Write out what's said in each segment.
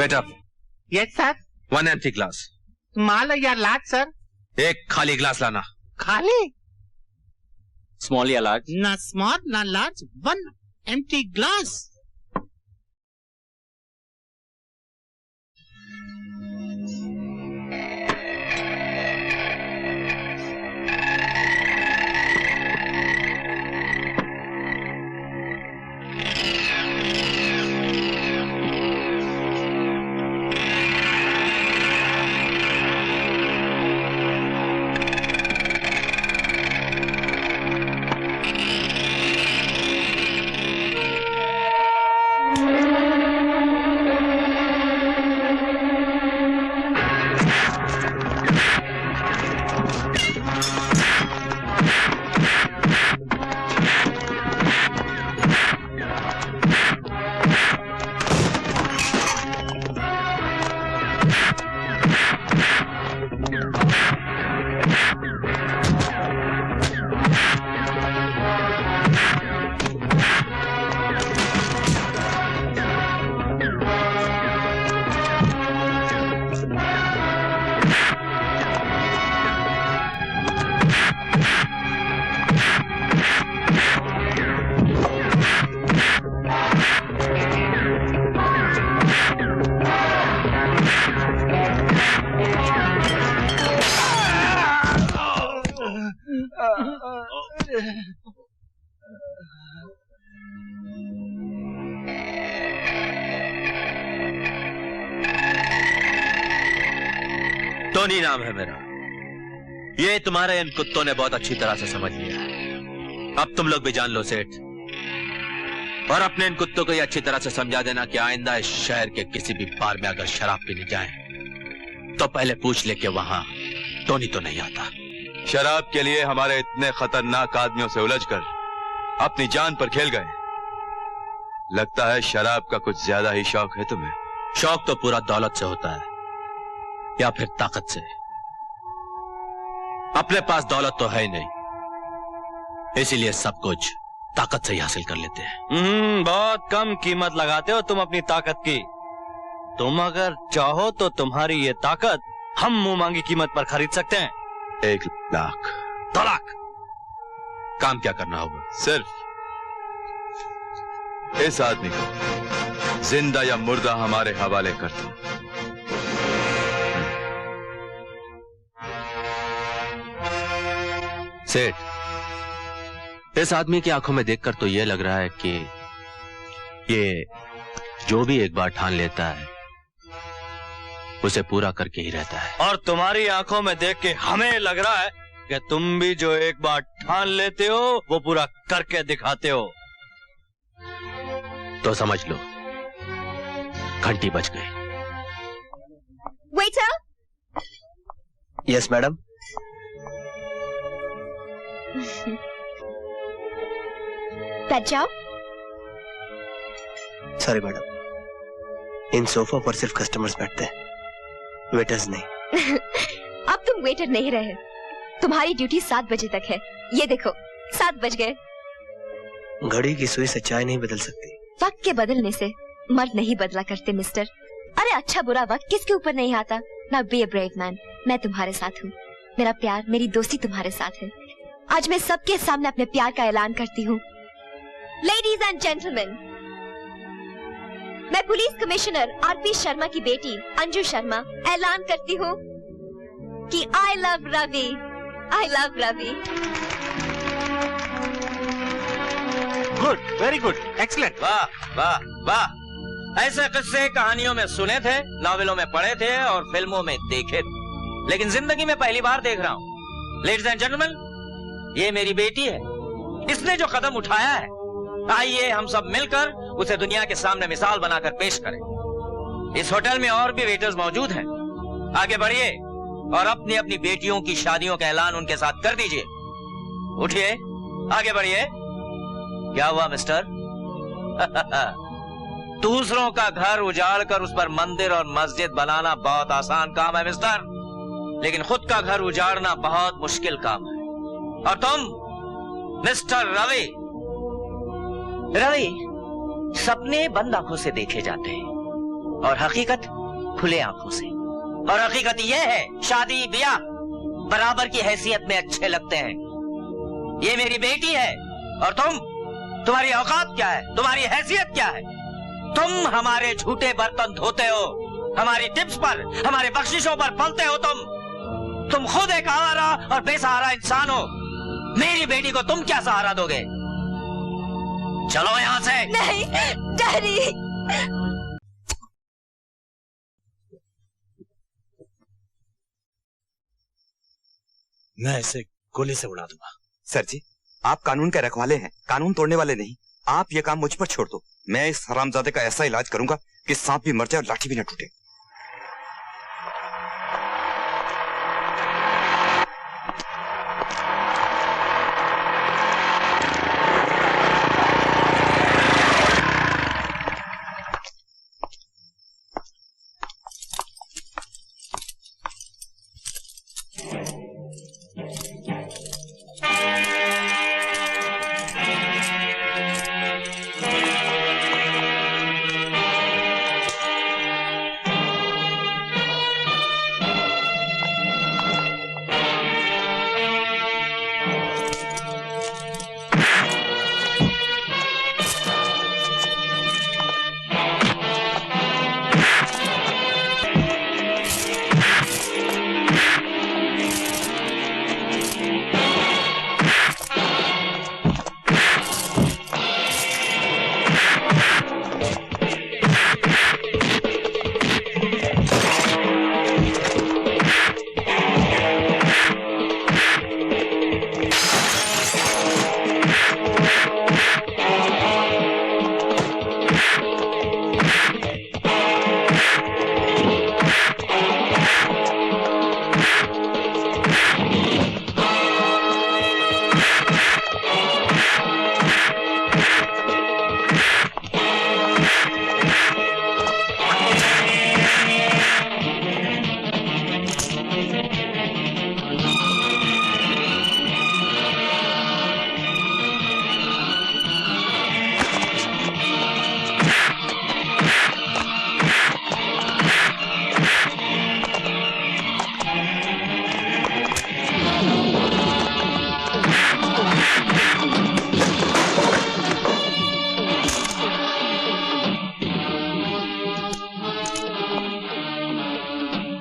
Wait up. Yes, sir. One empty glass. Small या large, sir? एक खाली glass लाना. खाली? Small या large? ना small, ना large. One empty glass. Tony नाम है मेरा। ये तुम्हारे इन कुत्तों ने बहुत अच्छी तरह से समझ लिया है। अब तुम लोग भी जान लो सेठ, और अपने इन कुत्तों को ये अच्छी तरह से समझा देना कि आइंदा इस शहर के किसी भी बार में अगर शराब पीने जाएं, तो पहले पूछ ले कि वहां टोनी तो नहीं आता। शराब के लिए हमारे इतने खतरनाक आदमियों से उलझकर अपनी जान पर खेल गए। लगता है शराब का कुछ ज्यादा ही शौक है तुम्हें। शौक तो पूरा दौलत से होता है या फिर ताकत से। अपने पास दौलत तो है ही नहीं, इसीलिए सब कुछ ताकत से ही हासिल कर लेते हैं। बहुत कम कीमत लगाते हो तुम अपनी ताकत की। तुम अगर चाहो तो तुम्हारी ये ताकत हम मुंह मांगी कीमत पर खरीद सकते हैं। 1 लाख 2 लाख। काम क्या करना होगा? सिर्फ इस आदमी को जिंदा या मुर्दा हमारे हवाले कर दो। सेठ, इस आदमी की आंखों में देखकर तो यह लग रहा है कि ये जो भी एक बार ठान लेता है उसे पूरा करके ही रहता है। और तुम्हारी आंखों में देख के हमें लग रहा है कि तुम भी जो एक बार ठान लेते हो वो पूरा करके दिखाते हो। तो समझ लो, घंटी बज गई। वेटर। Yes madam. बैठ जाओ। सॉरी मैडम, इन सोफा पर सिर्फ कस्टमर्स बैठते हैं, वेटर्स नहीं। अब तुम वेटर नहीं रहे, तुम्हारी ड्यूटी 7 बजे तक है। ये देखो 7 बज गए। घड़ी की सुई से चाय नहीं बदल सकती। वक्त के बदलने से मर्द नहीं बदला करते मिस्टर। अरे अच्छा बुरा वक्त किसके ऊपर नहीं आता। Now be a brave man. मैं तुम्हारे साथ हूँ, मेरा प्यार मेरी दोस्ती तुम्हारे साथ है। आज मैं सबके सामने अपने प्यार का ऐलान करती हूँ। लेडीज एंड जेंटलमैन, मैं पुलिस कमिश्नर आरपी शर्मा की बेटी अंजू शर्मा ऐलान करती हूँ कि I love Ravi. I love Ravi. Good, very good, excellent. वाह वाह वाह। ऐसे किस्से कहानियों में सुने थे, नॉवेलों में पढ़े थे और फिल्मों में देखे थे, लेकिन जिंदगी में पहली बार देख रहा हूँ। लेडीज एंड जेंटलमैन, ये मेरी बेटी है। इसने जो कदम उठाया है, आइए हम सब मिलकर उसे दुनिया के सामने मिसाल बनाकर पेश करें। इस होटल में और भी वेटर्स मौजूद हैं। आगे बढ़िए और अपनी अपनी बेटियों की शादियों का ऐलान उनके साथ कर दीजिए। उठिए, आगे बढ़िए। क्या हुआ मिस्टर? दूसरों का घर उजाड़ कर उस पर मंदिर और मस्जिद बनाना बहुत आसान काम है मिस्टर, लेकिन खुद का घर उजाड़ना बहुत मुश्किल काम है। और तुम मिस्टर रवि, रवि, सपने बंद आंखों से देखे जाते हैं, और हकीकत खुले आंखों से। और हकीकत यह है, शादी ब्याह बराबर की हैसियत में अच्छे लगते हैं। ये मेरी बेटी है और तुम्हारी औकात क्या है, तुम्हारी हैसियत क्या है? तुम हमारे झूठे बर्तन धोते हो, हमारी टिप्स पर, हमारे बख्शिशों पर पलते हो। तुम खुद एक आवारा और बेसहारा इंसान हो। मेरी बेटी को तुम क्या सहारा दोगे? चलो यहां से। नहीं डैडी। मैं इसे गोली से उड़ा दूंगा। सर जी, आप कानून के रखवाले हैं, कानून तोड़ने वाले नहीं। आप ये काम मुझ पर छोड़ दो। मैं इस हरामजादे का ऐसा इलाज करूंगा कि सांप भी मर जाए और लाठी भी न टूटे।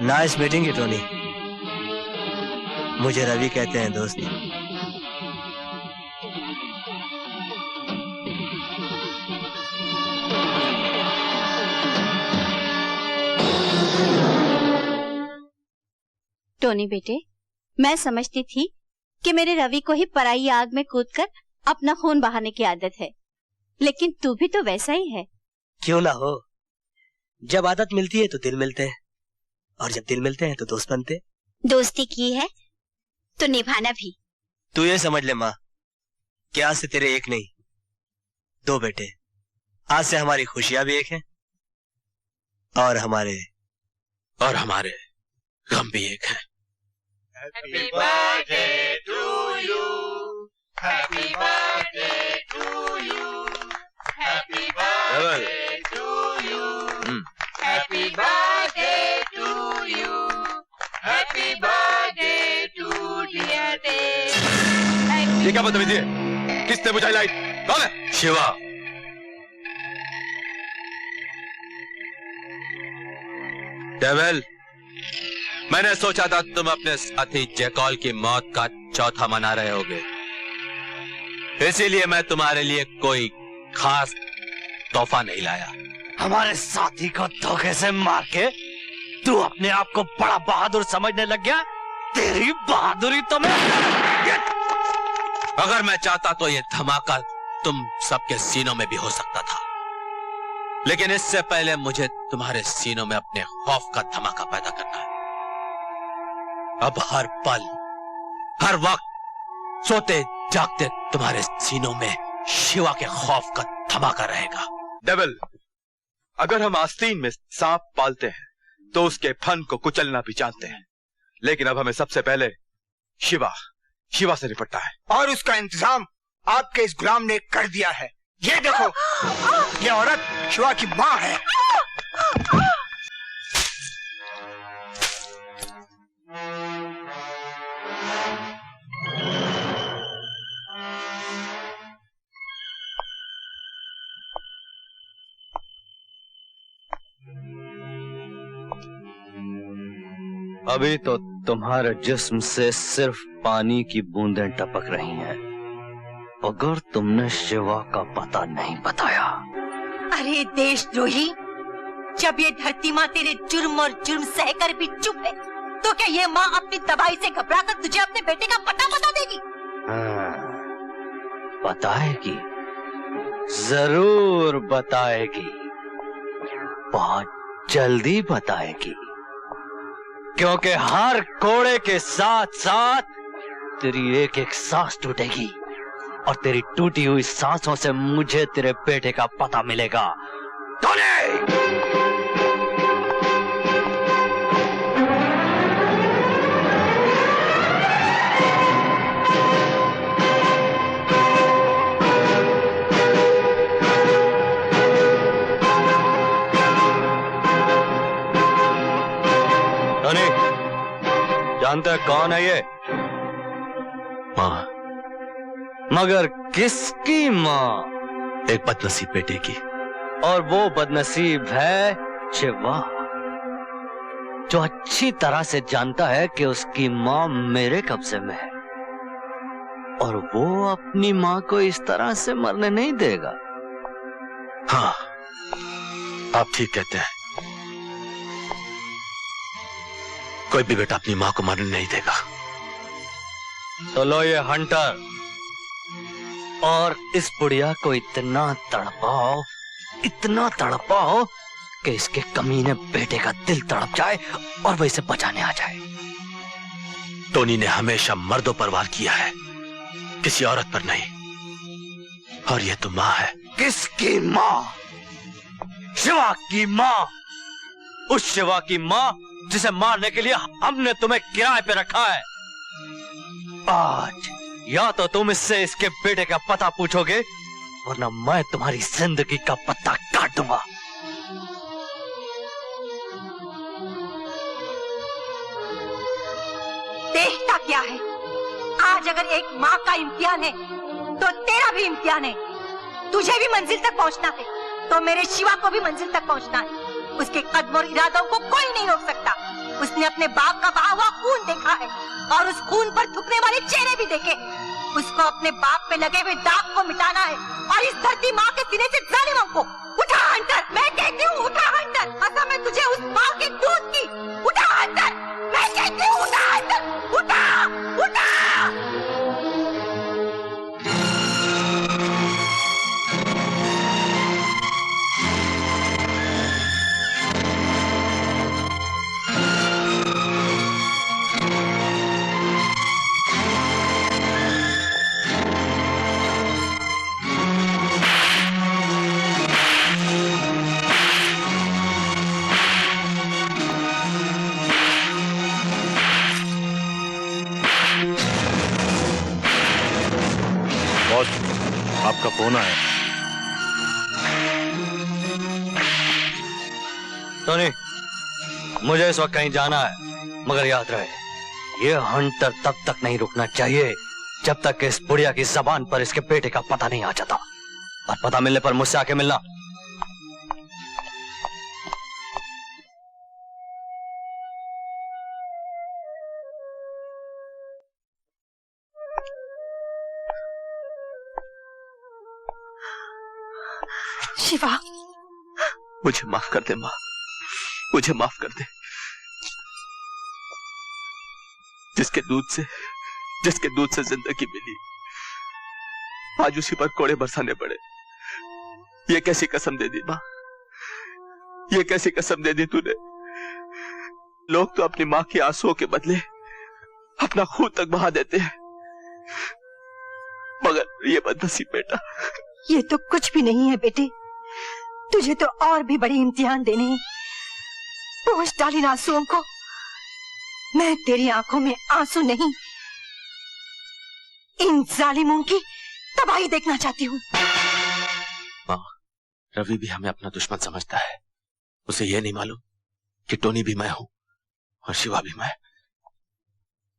Nice meeting you Tony. मुझे रवि कहते हैं दोस्त। टोनी बेटे, मैं समझती थी कि मेरे रवि को ही पराई आग में कूदकर अपना खून बहाने की आदत है, लेकिन तू भी तो वैसा ही है। क्यों ना हो, जब आदत मिलती है तो दिल मिलते हैं, और जब दिल मिलते हैं तो दोस्त बनते हैं। दोस्ती की है तो निभाना भी। तू ये समझ ले माँ कि आज से तेरे एक नहीं दो बेटे। आज से हमारी खुशियां भी एक हैं और हमारे गम भी एक हैं। Happy birthday to you. Happy birthday to you. Happy birthday to you. Happy birthday to you. Happy birthday to dear Dave. ये क्या बदतमीजी है? किसने बुझाई लाइट? कौन है? शिवा। डेविल, मैंने सोचा था तुम अपने साथी जैकॉल की मौत का चौथा मना रहे होगे, इसीलिए मैं तुम्हारे लिए कोई खास तोहफा नहीं लाया। हमारे साथी को धोखे से मार के तू अपने आप को बड़ा बहादुर समझने लग गया। तेरी बहादुरी तो मैं अगर मैं चाहता तो ये धमाका तुम सबके सीनों में भी हो सकता था, लेकिन इससे पहले मुझे तुम्हारे सीनों में अपने खौफ का धमाका पैदा करना है। अब हर पल हर वक्त सोते जागते तुम्हारे सीनों में शिवा के खौफ का धमाका रहेगा। डेविल, अगर हम आस्तीन में सांप पालते हैं तो उसके फन को कुचलना भी जानते हैं, लेकिन अब हमें सबसे पहले शिवा से निपटना है। और उसका इंतजाम आपके इस गुलाम ने कर दिया है। ये देखो, ये औरत शिवा की माँ है। अभी तो तुम्हारे जिस्म से सिर्फ पानी की बूंदें टपक रही हैं, अगर तुमने शिवा का पता नहीं बताया। अरे देशद्रोही, जब ये धरती माँ तेरे जुर्म और जुर्म सहकर भी चुप है, तो क्या ये माँ अपनी तबाही से घबराकर तुझे अपने बेटे का पता बता देगी? बताएगी, जरूर बताएगी, बहुत जल्दी बताएगी, क्योंकि हर कोड़े के साथ साथ तेरी एक एक सांस टूटेगी और तेरी टूटी हुई सांसों से मुझे तेरे बेटे का पता मिलेगा। टोनी, जानते हैं कौन है ये? माँ। मगर किसकी माँ? एक बदनसीब बेटे की। और वो बदनसीब है शिवा, जो अच्छी तरह से जानता है कि उसकी माँ मेरे कब्जे में है और वो अपनी माँ को इस तरह से मरने नहीं देगा। हाँ, आप ठीक कहते हैं। कोई भी बेटा अपनी माँ को मरने नहीं देगा। तो लो ये हंटर, और इस बुढ़िया को इतना तड़पाओ कि इसके कमीने बेटे का दिल तड़प जाए और वो इसे बचाने आ जाए। टोनी ने हमेशा मर्दों पर वार किया है, किसी औरत पर नहीं। और ये तो माँ है। किसकी माँ? शिवा की माँ। उस शिवा की माँ जिसे मारने के लिए हमने तुम्हें किराए पे रखा है। आज या तो तुम इससे इसके बेटे का पता पूछोगे, वरना मैं तुम्हारी जिंदगी का पत्ता काट दूंगा। देखता क्या है? आज अगर एक माँ का इम्तिहान है, तो तेरा भी इम्तिहान है। तुझे भी मंजिल तक पहुँचना है, तो मेरे शिवा को भी मंजिल तक पहुँचना है। उसके कदम और इरादों को कोई नहीं रोक सकता। उसने अपने बाप का बहा हुआ खून देखा है और उस खून पर थूकने वाले चेहरे भी देखे। उसको अपने बाप पे लगे हुए दाग को मिटाना है और इस धरती माँ के सीने से जालिमों को उठा हंटर। मैं कहती हूँ उठा हंटर। कसम है तुझे उस माँ के दूध की। उठा हंटर, मैं कहती हूँ उठा हंटर। उठा, उठा। आपका फोन आया। टोनी, मुझे इस वक्त कहीं जाना है, मगर याद रहे, ये हंटर तब तक नहीं रुकना चाहिए जब तक इस बुढ़िया की जबान पर इसके बेटे का पता नहीं आ जाता। और पता मिलने पर मुझसे आके मिलना। शिवा, मुझे माफ कर दे माँ, मुझे माफ कर दे। जिसके दूध से जिंदगी मिली, आज उसी पर कोड़े बरसाने पड़े। ये कैसी कसम दे दी माँ, ये कैसी कसम दे दी तूने। लोग तो अपनी माँ के आंसुओं के बदले अपना खून तक बहा देते हैं, मगर ये बदनसीब बेटा। ये तो कुछ भी नहीं है बेटे, तुझे तो और भी बड़े इम्तिहान देने हैं। पोंछ डाली आंसुओं को। मैं तेरी आंखों में आंसू नहीं, इन जालिमों की तबाही देखना चाहती हूँ। माँ, रवि भी हमें अपना दुश्मन समझता है उसे यह नहीं मालूम कि टोनी भी मैं हूं और शिवा भी मैं।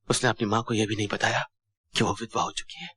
उसने अपनी मां को यह भी नहीं बताया कि वो विधवा हो चुकी है।